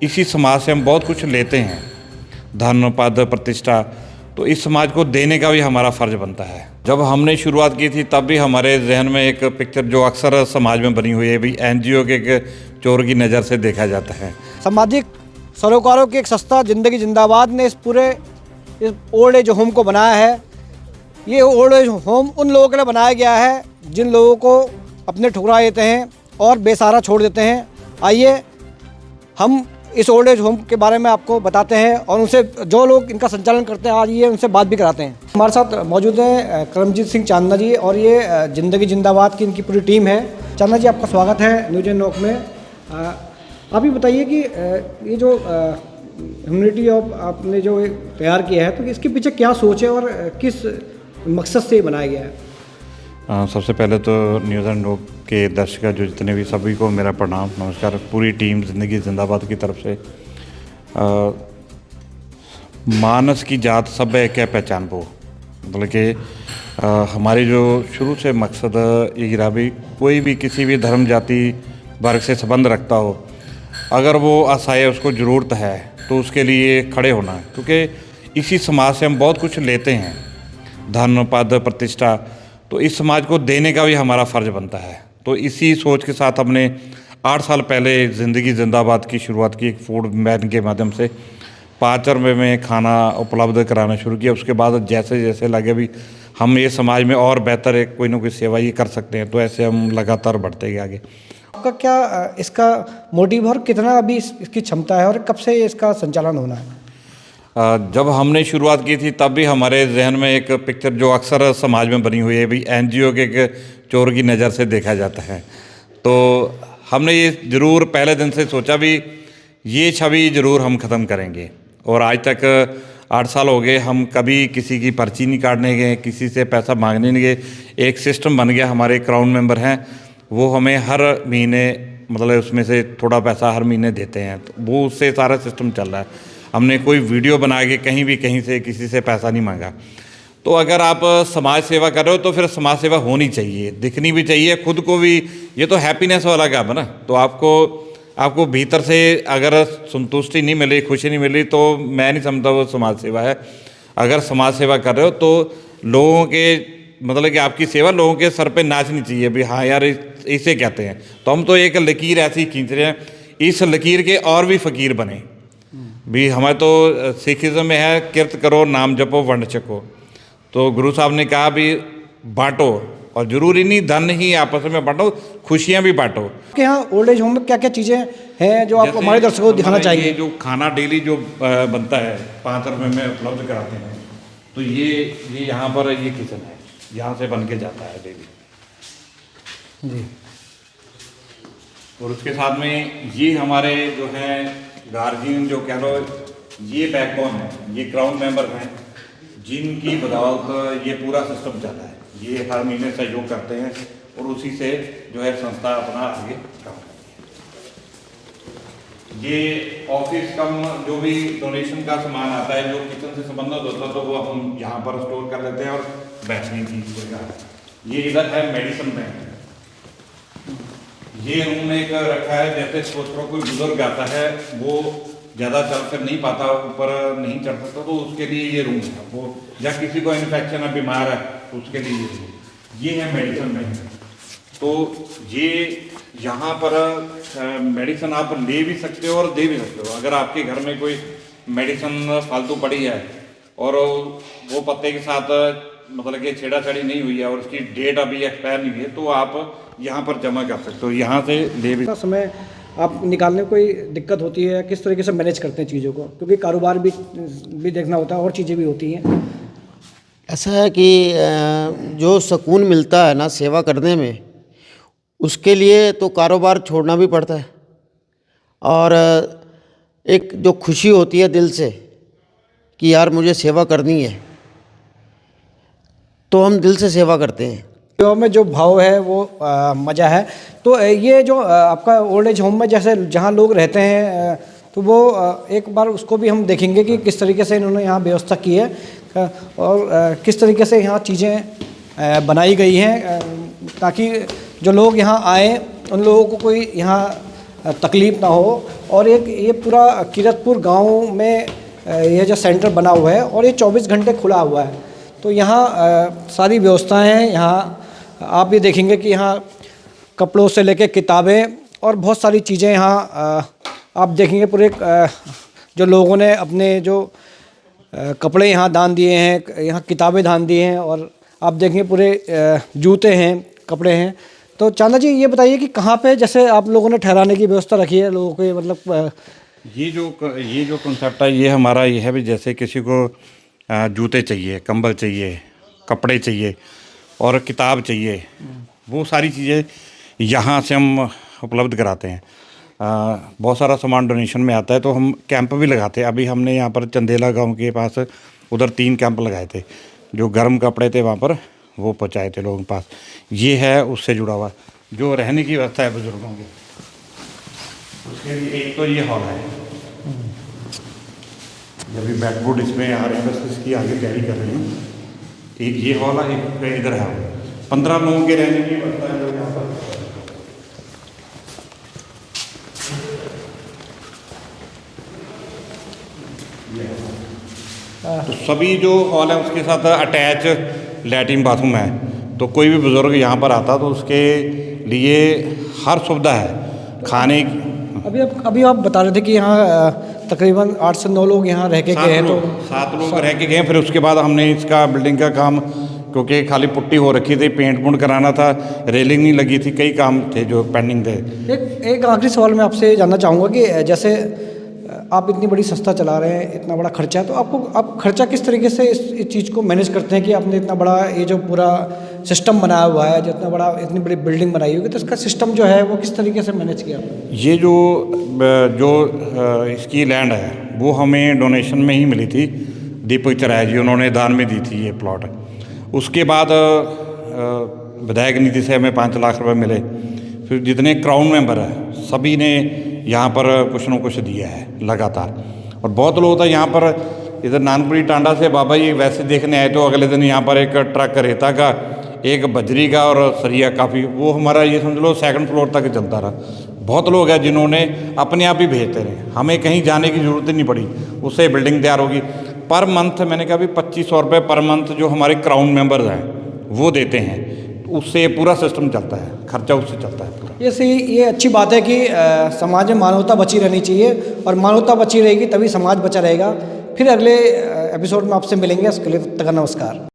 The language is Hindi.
इसी समाज से हम बहुत कुछ लेते हैं, धन पद प्रतिष्ठा, तो इस समाज को देने का भी हमारा फ़र्ज बनता है। जब हमने शुरुआत की थी तब भी हमारे जहन में एक पिक्चर जो अक्सर समाज में बनी हुई है, भी एनजीओ के एक चोर की नज़र से देखा जाता है। सामाजिक सरोकारों की एक संस्था जिंदगी जिंदाबाद ने इस ओल्ड एज होम को बनाया है। ये ओल्ड एज होम उन लोगों के लिए बनाया गया है जिन लोगों को अपने ठुकरा देते हैं और बेसहारा छोड़ देते हैं। आइए हम इस ओल्ड एज होम के बारे में आपको बताते हैं और उनसे जो लोग इनका संचालन करते हैं आज ये उनसे बात भी कराते हैं। हमारे साथ मौजूद हैं करमजीत सिंह चांदना जी और ये ज़िंदगी जिंदाबाद की इनकी पूरी टीम है। चांदना जी, आपका स्वागत है न्यूज एंड नॉक में। आप ही बताइए कि ये जो ह्यूमनिटी ऑफ आपने जो तैयार किया है तो इसके पीछे क्या सोच है और किस मकसद से बनाया गया है? सबसे पहले तो न्यूज़ एंड नॉक के दर्शक जो जितने भी सभी को मेरा प्रणाम, नमस्कार। पूरी टीम ज़िंदगी जिंदाबाद की तरफ से मानस की जात सब है क्या पहचान वो, मतलब कि हमारी जो शुरू से मकसद ये रहा भी कोई भी किसी भी धर्म जाति वर्ग से संबंध रखता हो, अगर वो असहाय उसको ज़रूरत है तो उसके लिए खड़े होना है, क्योंकि इसी समाज से हम बहुत कुछ लेते हैं, धन पद प्रतिष्ठा, तो इस समाज को देने का भी हमारा फ़र्ज बनता है। तो इसी सोच के साथ हमने 8 साल पहले ज़िंदगी जिंदाबाद की शुरुआत की, एक फूड वैन के माध्यम से 5 रुपये में खाना उपलब्ध कराना शुरू किया। उसके बाद जैसे जैसे लगे भी हम ये समाज में और बेहतर एक कोई ना कोई सेवा ये कर सकते हैं, तो ऐसे हम लगातार बढ़ते गए आगे। आपका क्या इसका मोटिव और कितना अभी इसकी क्षमता है और कब से इसका संचालन होना है? जब हमने शुरुआत की थी तब भी हमारे जहन में एक पिक्चर जो अक्सर समाज में बनी हुई है, भी एनजीओ के एक चोर की नज़र से देखा जाता है। तो हमने ये ज़रूर पहले दिन से सोचा भी ये छवि ज़रूर हम ख़त्म करेंगे, और आज तक 8 साल हो गए हम कभी किसी की पर्ची नहीं काटने गए, किसी से पैसा मांगने नहीं गए। एक सिस्टम बन गया, हमारे क्राउन मेंबर हैं वो हमें हर महीने मतलब उसमें से थोड़ा पैसा हर महीने देते हैं, तो वो उससे सारा सिस्टम चल रहा है। हमने कोई वीडियो बना के कहीं से किसी से पैसा नहीं मांगा। तो अगर आप समाज सेवा कर रहे हो तो फिर समाज सेवा होनी चाहिए, दिखनी भी चाहिए, खुद को भी, ये तो हैप्पीनेस वाला काम है ना। तो आपको भीतर से अगर संतुष्टि नहीं मिली, खुशी नहीं मिली, तो मैं नहीं समझता वो समाज सेवा है। अगर समाज सेवा कर रहे हो तो लोगों के मतलब कि आपकी सेवा लोगों के सर पे नाचनी चाहिए भी, हाँ यार इसे कहते हैं। तो हम तो एक लकीर ऐसी खींच रहे हैं, इस लकीर के और भी फ़कीर बने भी। हमें तो सिखिज़म में है किरत करो नाम जपो वंड छको। तो गुरु साहब ने कहा भी बांटो, और ज़रूरी नहीं धन ही आपस में बांटो, खुशियाँ भी बांटो। आपके यहाँ ओल्ड एज होम में क्या क्या चीज़ें हैं जो आप हमारे दर्शकों को दिखाना चाहिए? जो खाना डेली जो बनता है 5 रुपये में उपलब्ध कराते हैं, तो ये यहाँ पर ये किचन है, यहाँ से बन के जाता है डेली जी। और उसके साथ में ये हमारे जो है गार्जियन जो कह लो, ये बैकबोन है, ये क्राउन मेंबर हैं जिनकी बदौलत ये पूरा सिस्टम चल रहा है। ये हर महीने सहयोग करते हैं और उसी से जो है संस्था अपना आगे काम करती है। ये ऑफिस कम जो भी डोनेशन का सामान आता है जो किचन से संबंधित होता है, तो वो हम यहाँ पर स्टोर कर लेते हैं और बैठने की जगह। ये इधर है मेडिसिन बैंक, ये रूम एक रखा है, जैसे सोच लो कोई बुजुर्ग आता है वो ज़्यादा चल कर नहीं पाता, ऊपर नहीं चढ़ सकता, तो उसके लिए ये रूम है। वो या किसी को इन्फेक्शन है, बीमार है, तो उसके लिए ये है मेडिसिन बैंक। तो ये यहाँ पर मेडिसिन आप ले भी सकते हो और दे भी सकते हो। अगर आपके घर में कोई मेडिसिन फालतू पड़ी है और वो पत्ते के साथ मतलब कि छेड़ाछाड़ी नहीं हुई है और उसकी डेट अभी एक्सपायर नहीं हुई है, तो आप यहाँ पर जमा कर सकते हो, यहाँ से ले भी। समय आप निकालने में कोई दिक्कत होती है? किस तरीके से मैनेज करते हैं चीज़ों को, क्योंकि कारोबार भी देखना होता है और चीज़ें भी होती हैं। ऐसा है कि जो सुकून मिलता है ना सेवा करने में, उसके लिए तो कारोबार छोड़ना भी पड़ता है, और एक जो खुशी होती है दिल से कि यार मुझे सेवा करनी है, तो हम दिल से सेवा करते हैं। सेवा में जो भाव है वो मज़ा है। तो ये जो आपका ओल्ड एज होम में जैसे जहाँ लोग रहते हैं, तो वो एक बार उसको भी हम देखेंगे कि किस तरीके से इन्होंने यहाँ व्यवस्था की है और किस तरीके से यहाँ चीज़ें बनाई गई हैं, ताकि जो लोग यहाँ आए उन लोगों को कोई यहाँ तकलीफ़ ना हो और एक ये पूरा कीरतपुर गांव में ये जो सेंटर बना हुआ है और ये 24 घंटे खुला हुआ है। तो यहाँ सारी व्यवस्थाएं हैं। यहाँ आप ये देखेंगे कि यहाँ कपड़ों से लेके किताबें और बहुत सारी चीज़ें यहाँ आप देखेंगे। पूरे जो लोगों ने अपने जो कपड़े यहाँ दान दिए हैं, यहाँ किताबें दान दी हैं, और आप देखेंगे पूरे जूते हैं, कपड़े हैं। तो चांदा जी ये बताइए कि कहाँ पे जैसे आप लोगों ने ठहराने की व्यवस्था रखी है लोगों को, मतलब ये जो कॉन्सेप्ट है ये हमारा ये है भी जैसे किसी को जूते चाहिए, कंबल चाहिए, कपड़े चाहिए और किताब चाहिए, वो सारी चीज़ें यहाँ से हम उपलब्ध कराते हैं। बहुत सारा सामान डोनेशन में आता है तो हम कैंप भी लगाते हैं। अभी हमने यहाँ पर चंदेला गांव के पास उधर 3 कैंप लगाए थे, जो गर्म कपड़े थे वहाँ पर वो पहुँचाए थे लोगों के पास। ये है उससे जुड़ा हुआ जो रहने की व्यवस्था है बुज़ुर्गों की, उसके लिए एक तो ये हॉल है, जब भी बैकबोर्ड इसमें आ रहे हैं बस इसकी आगे तैयारी कर रहे हैं। एक ये हॉल है, एक इधर है। 15 लोगों के रहने की व्यवस्था है यहाँ पर। तो सभी जो हॉल है उसके साथ अटैच लैट्रिन बाथरूम है। तो कोई भी बुज़ुर्ग यहाँ पर आता तो उसके लिए हर सुविधा है खाने की। अभी आप बता रहे थे कि यहाँ तकरीबन 8 से 9 लोग यहाँ रह के गए हैं। तो 7 लोग रह के गए। फिर उसके बाद हमने इसका बिल्डिंग का काम, क्योंकि खाली पुट्टी हो रखी थी, पेंट पुंट कराना था, रेलिंग नहीं लगी थी, कई काम थे जो पेंडिंग थे। एक आखिरी सवाल मैं आपसे जानना चाहूँगा कि जैसे आप इतनी बड़ी संस्था चला रहे हैं, इतना बड़ा खर्चा है, तो आप खर्चा किस तरीके से इस चीज़ को मैनेज करते हैं कि आपने इतना बड़ा ये जो पूरा सिस्टम बनाया हुआ है, जो इतनी बड़ी बिल्डिंग बनाई होगी, तो इसका सिस्टम जो है वो किस तरीके से मैनेज किया आपने? ये जो इसकी लैंड है वो हमें डोनेशन में ही मिली थी। दीपक चराय जी उन्होंने दान में दी थी ये प्लॉट। उसके बाद विधायक निधि से हमें 5 लाख रुपए मिले। फिर जितने क्राउन मेंबर हैं सभी ने यहाँ पर कुछ न कुछ दिया है लगातार। और बहुत लोग था यहाँ पर, इधर नानपुरी टांडा से बाबा जी वैसे देखने आए तो अगले दिन यहाँ पर एक ट्रक रेता का, एक बजरी का और सरिया काफ़ी, वो हमारा ये समझ लो 2nd फ्लोर तक चलता रहा। बहुत लोग हैं जिन्होंने अपने आप ही भेजते रहे, हमें कहीं जाने की ज़रूरत ही नहीं पड़ी, उससे बिल्डिंग तैयार होगी। पर मंथ मैंने कहा भी 2500 रुपये पर मंथ जो हमारे क्राउन मेंबर्स हैं वो देते हैं, उससे पूरा सिस्टम चलता है, खर्चा उससे चलता है पूरा। ये अच्छी बात है कि समाज में मानवता बची रहनी चाहिए, और मानवता बची रहेगी तभी समाज बचा रहेगा। फिर अगले एपिसोड में आपसे मिलेंगे, उसके लिए तब तक नमस्कार।